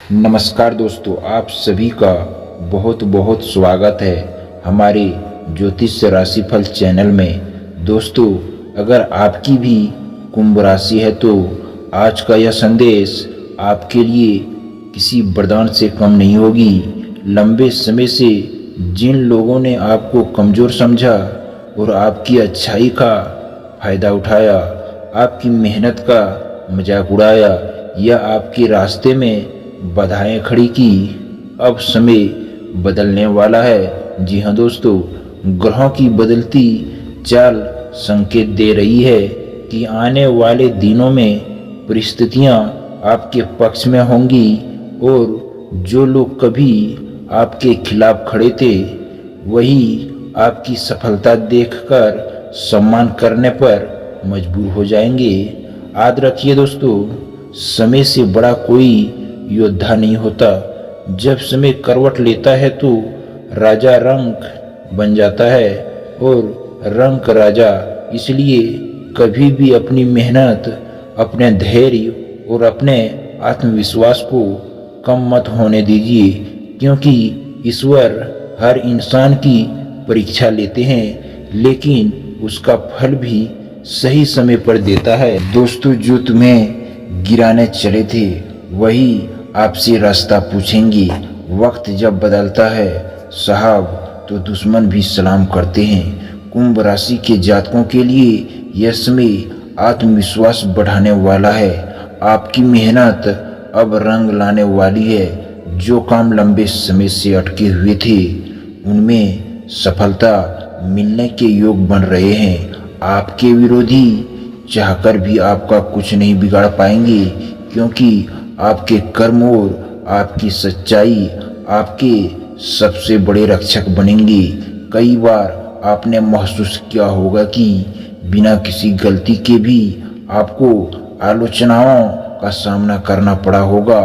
नमस्कार दोस्तों, आप सभी का बहुत बहुत स्वागत है हमारे ज्योतिष राशिफल चैनल में। दोस्तों, अगर आपकी भी कुंभ राशि है तो आज का यह संदेश आपके लिए किसी वरदान से कम नहीं होगी। लंबे समय से जिन लोगों ने आपको कमज़ोर समझा और आपकी अच्छाई का फायदा उठाया, आपकी मेहनत का मजाक उड़ाया या आपके रास्ते में बाधाएं खड़ी की, अब समय बदलने वाला है। जी हाँ दोस्तों, ग्रहों की बदलती चाल संकेत दे रही है कि आने वाले दिनों में परिस्थितियां आपके पक्ष में होंगी और जो लोग कभी आपके खिलाफ खड़े थे वही आपकी सफलता देखकर सम्मान करने पर मजबूर हो जाएंगे। याद रखिए दोस्तों, समय से बड़ा कोई योद्धा नहीं होता। जब समय करवट लेता है तो राजा रंक बन जाता है और रंक राजा। इसलिए कभी भी अपनी मेहनत, अपने धैर्य और अपने आत्मविश्वास को कम मत होने दीजिए, क्योंकि ईश्वर हर इंसान की परीक्षा लेते हैं लेकिन उसका फल भी सही समय पर देता है। दोस्तों, जो तुम्हें गिराने चले थे वही आपसे रास्ता पूछेंगे। वक्त जब बदलता है साहब तो दुश्मन भी सलाम करते हैं। कुंभ राशि के जातकों के लिए यह समय आत्मविश्वास बढ़ाने वाला है। आपकी मेहनत अब रंग लाने वाली है। जो काम लंबे समय से अटके हुए थे उनमें सफलता मिलने के योग बन रहे हैं। आपके विरोधी चाहकर भी आपका कुछ नहीं बिगाड़ पाएंगे, क्योंकि आपके कर्म और आपकी सच्चाई आपके सबसे बड़े रक्षक बनेंगे। कई बार आपने महसूस किया होगा कि बिना किसी गलती के भी आपको आलोचनाओं का सामना करना पड़ा होगा।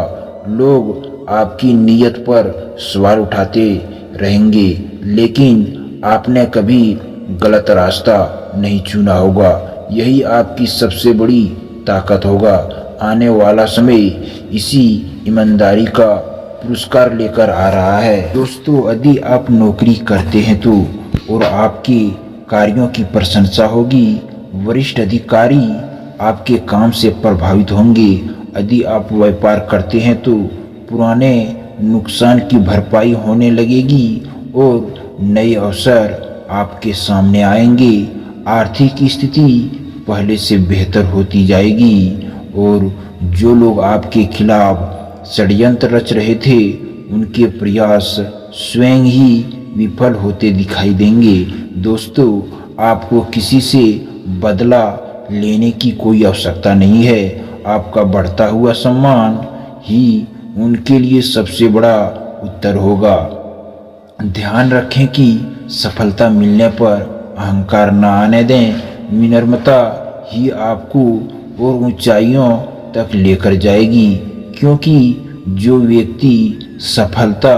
लोग आपकी नीयत पर सवाल उठाते रहेंगे, लेकिन आपने कभी गलत रास्ता नहीं चुना होगा। यही आपकी सबसे बड़ी ताकत होगा। आने वाला समय इसी ईमानदारी का पुरस्कार लेकर आ रहा है। दोस्तों, यदि आप नौकरी करते हैं तो और आपके कार्यों की प्रशंसा होगी, वरिष्ठ अधिकारी आपके काम से प्रभावित होंगे। यदि आप व्यापार करते हैं तो पुराने नुकसान की भरपाई होने लगेगी और नए अवसर आपके सामने आएंगे। आर्थिक स्थिति पहले से बेहतर होती जाएगी और जो लोग आपके खिलाफ षड्यंत्र रच रहे थे उनके प्रयास स्वयं ही विफल होते दिखाई देंगे। दोस्तों, आपको किसी से बदला लेने की कोई आवश्यकता नहीं है। आपका बढ़ता हुआ सम्मान ही उनके लिए सबसे बड़ा उत्तर होगा। ध्यान रखें कि सफलता मिलने पर अहंकार न आने दें। विनम्रता ही आपको और ऊंचाइयों तक लेकर जाएगी, क्योंकि जो व्यक्ति सफलता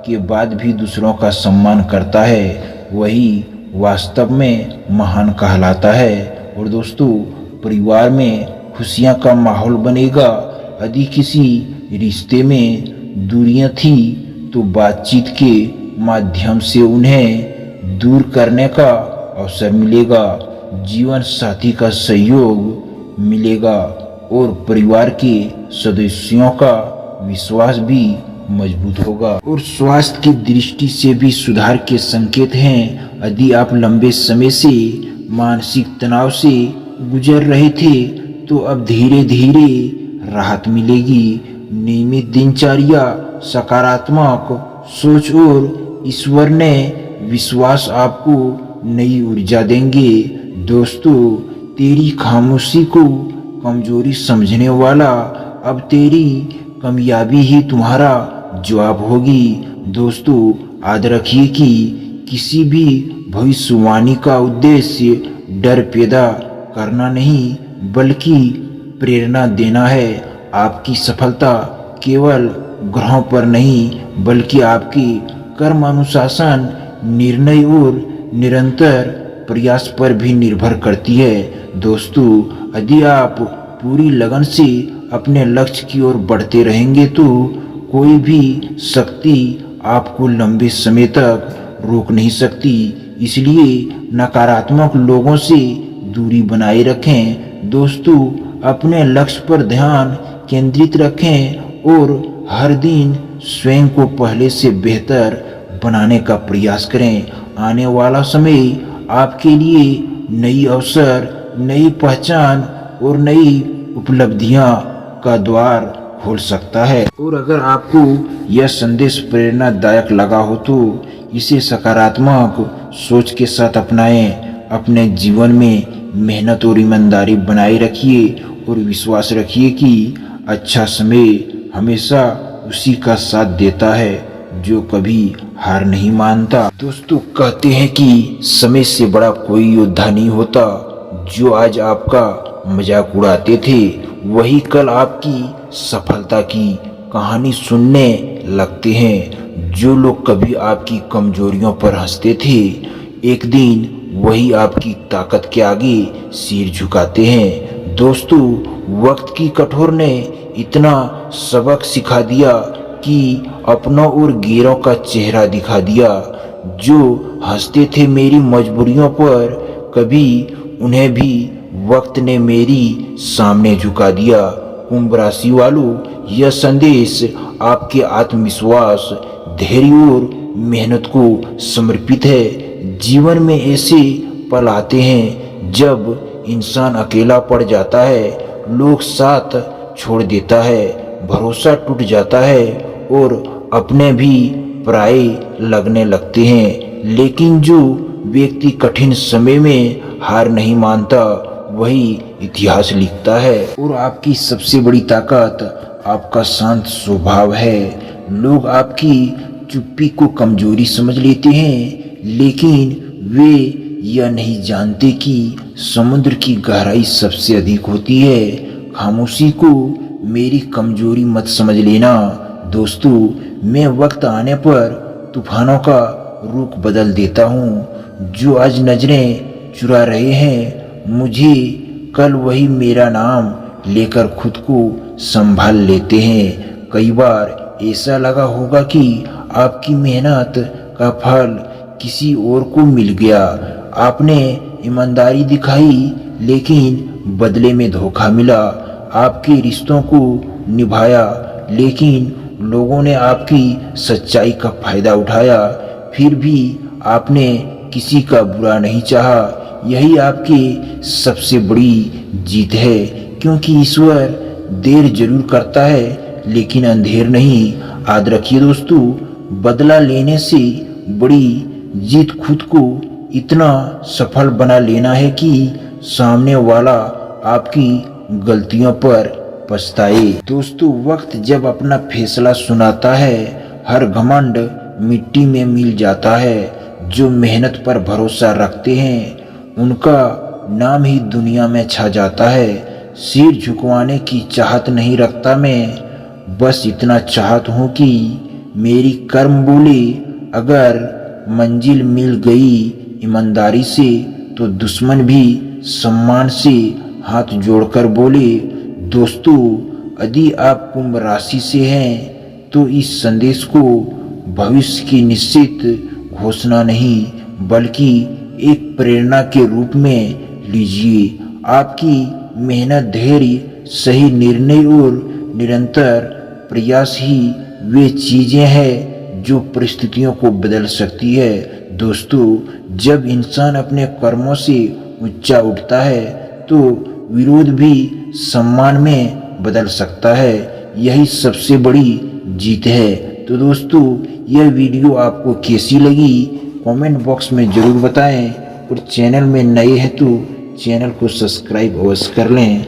के बाद भी दूसरों का सम्मान करता है वही वास्तव में महान कहलाता है। और दोस्तों, परिवार में खुशियां का माहौल बनेगा। यदि किसी रिश्ते में दूरियां थी तो बातचीत के माध्यम से उन्हें दूर करने का अवसर मिलेगा। जीवन साथी का सहयोग मिलेगा और परिवार के सदस्यों का विश्वास भी मजबूत होगा। और स्वास्थ्य की दृष्टि से भी सुधार के संकेत हैं। यदि आप लंबे समय से मानसिक तनाव से गुजर रहे थे तो अब धीरे धीरे राहत मिलेगी। नियमित दिनचर्या, सकारात्मक सोच और ईश्वर ने विश्वास आपको नई ऊर्जा देंगे। दोस्तों, तेरी खामोशी को कमजोरी समझने वाला अब तेरी कामयाबी ही तुम्हारा जवाब होगी। दोस्तों, याद रखिए कि किसी भी भविष्यवाणी का उद्देश्य डर पैदा करना नहीं बल्कि प्रेरणा देना है। आपकी सफलता केवल ग्रहों पर नहीं बल्कि आपके कर्म, अनुशासन, निर्णय और निरंतर प्रयास पर भी निर्भर करती है। दोस्तों, यदि आप पूरी लगन से अपने लक्ष्य की ओर बढ़ते रहेंगे तो कोई भी शक्ति आपको लंबे समय तक रोक नहीं सकती। इसलिए नकारात्मक लोगों से दूरी बनाए रखें। दोस्तों, अपने लक्ष्य पर ध्यान केंद्रित रखें और हर दिन स्वयं को पहले से बेहतर बनाने का प्रयास करें। आने वाला समय आपके लिए नई अवसर, नई पहचान और नई उपलब्धियां का द्वार खोल सकता है। और अगर आपको यह संदेश प्रेरणादायक लगा हो तो इसे सकारात्मक सोच के साथ अपनाएं। अपने जीवन में मेहनत और ईमानदारी बनाए रखिए और विश्वास रखिए कि अच्छा समय हमेशा उसी का साथ देता है जो कभी हार नहीं मानता। दोस्तों, कहते हैं कि समय से बड़ा कोई योद्धा नहीं होता। जो आज आपका मजाक उड़ाते थे वही कल आपकी सफलता की कहानी सुनने लगते हैं। जो लोग कभी आपकी कमजोरियों पर हंसते थे एक दिन वही आपकी ताकत के आगे सिर झुकाते हैं। दोस्तों, वक्त की कठोर ने इतना सबक सिखा दिया कि अपनों और गैरों का चेहरा दिखा दिया। जो हंसते थे मेरी मजबूरियों पर कभी उन्हें भी वक्त ने मेरी सामने झुका दिया। कुंभ राशि वालों, यह संदेश आपके आत्मविश्वास, धैर्य और मेहनत को समर्पित है। जीवन में ऐसे पल आते हैं जब इंसान अकेला पड़ जाता है, लोग साथ छोड़ देता है, भरोसा टूट जाता है और अपने भी पराये लगने लगते हैं। लेकिन जो व्यक्ति कठिन समय में हार नहीं मानता वही इतिहास लिखता है। और आपकी सबसे बड़ी ताकत आपका शांत स्वभाव है। लोग आपकी चुप्पी को कमजोरी समझ लेते हैं, लेकिन वे यह नहीं जानते कि समुद्र की गहराई सबसे अधिक होती है। खामोशी को मेरी कमजोरी मत समझ लेना। दोस्तों, मैं वक्त आने पर तूफानों का रुख बदल देता हूँ। जो आज नजरें चुरा रहे हैं मुझे, कल वही मेरा नाम लेकर खुद को संभाल लेते हैं। कई बार ऐसा लगा होगा कि आपकी मेहनत का फल किसी और को मिल गया। आपने ईमानदारी दिखाई लेकिन बदले में धोखा मिला। आपके रिश्तों को निभाया लेकिन लोगों ने आपकी सच्चाई का फायदा उठाया। फिर भी आपने किसी का बुरा नहीं चाहा। यही आपकी सबसे बड़ी जीत है, क्योंकि ईश्वर देर जरूर करता है लेकिन अंधेर नहीं। याद रखिए दोस्तों, बदला लेने से बड़ी जीत खुद को इतना सफल बना लेना है कि सामने वाला आपकी गलतियों पर पछताए। दोस्तों, वक्त जब अपना फैसला सुनाता है हर घमंड मिट्टी में मिल जाता है। जो मेहनत पर भरोसा रखते हैं उनका नाम ही दुनिया में छा जाता है। सिर झुकवाने की चाहत नहीं रखता मैं, बस इतना चाहत हूँ कि मेरी कर्म बोले। अगर मंजिल मिल गई ईमानदारी से तो दुश्मन भी सम्मान से हाथ जोड़कर बोले। दोस्तों, यदि आप कुंभ राशि से हैं तो इस संदेश को भविष्य की निश्चित घोषणा नहीं बल्कि एक प्रेरणा के रूप में लीजिए। आपकी मेहनत, धैर्य, सही निर्णय और निरंतर प्रयास ही वे चीजें हैं जो परिस्थितियों को बदल सकती है। दोस्तों, जब इंसान अपने कर्मों से ऊंचा उठता है तो विरोध भी सम्मान में बदल सकता है। यही सबसे बड़ी जीत है। तो दोस्तों, यह वीडियो आपको कैसी लगी कमेंट बॉक्स में ज़रूर बताएं और चैनल में नए हैं तो चैनल को सब्सक्राइब अवश्य कर लें।